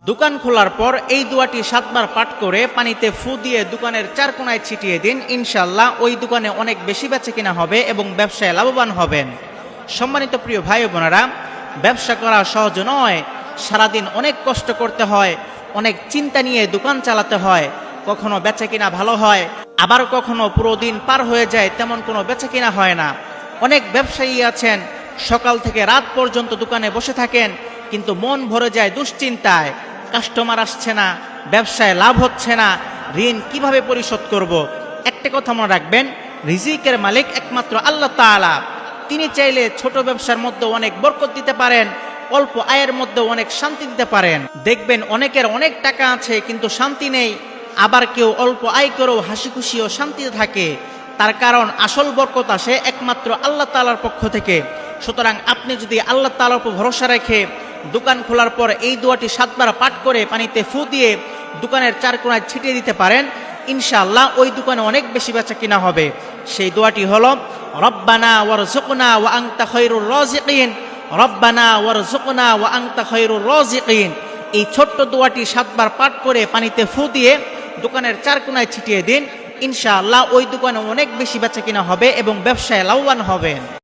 দোকান খোলার পর এই দোয়াটি 7 বার পাঠ করে পানিতে ফু দিয়ে দোকানের 4 কোণায় ছিটিয়ে দিন। ইনশাআল্লাহ ওই দোকানে অনেক বেশি বেচাকেনা হবে এবং ব্যবসায় লাভবান হবেন। সম্মানিত প্রিয় ভাই ও বোনেরা, ব্যবসা করা সহজ নয়। সারাদিন অনেক কষ্ট করতে হয়, অনেক চিন্তা নিয়ে দোকান চালাতে হয়। কখনো বেচাকেনা ভালো হয়, আবার কখনো পুরো দিন পার হয়ে যায়, তেমন কোনো বেচাকেনা হয় না। অনেক ব্যবসায়ী আছেন সকাল থেকে রাত পর্যন্ত দোকানে বসে থাকেন, কিন্তু মন ভরে যায় দুশ্চিন্তায়। কাস্টমার আসছে না, ব্যবসায় লাভ হচ্ছে না, ঋণ কিভাবে পরিশোধ করব। একটা কথা মনে রাখবেন, রিজিকের মালিক একমাত্র আল্লাহ তাআলা। তিনি চাইলে ছোট ব্যবসার মধ্যে অনেক বরকত দিতে পারেন, অল্প আয়ের মধ্যে অনেক শান্তি দিতে পারেন। দেখবেন অনেকের অনেক টাকা আছে কিন্তু শান্তি নেই, আবার কেউ অল্প আয় করেও হাসি খুশি ও শান্তিতে থাকে। তার কারণ আসল বরকত আসে একমাত্র আল্লাহ তাআলার পক্ষ থেকে। সুতরাং আপনি যদি আল্লাহ তাআলার উপর ভরসা রেখে দোকান খোলার পর এই দোয়াটি 7 বার পাঠ করে পানিতে ফু দিয়ে দোকানের 4 কোণায় ছিটিয়ে দিতে পারেন, ইনশাআল্লাহ ওই দোকানে অনেক বেশি বেচা কিনা হবে। সেই দোয়াটি হলো রব্বানা ওয়ারযুকনা ওয়া আনতা খায়রুর রাযিকিন, রব্বানা ওয়ারযুকনা ওয়া আনতা খায়রুর রাযিকিন। এই ছোট্ট দোয়াটি 7 বার পাঠ করে পানিতে ফু দিয়ে দোকানের 4 কোণায় ছিটিয়ে দিন। ইনশাআল্লাহ ওই দোকানে অনেক বেশি বেচা কিনা হবে এবং ব্যবসায় লাভবান হবেন।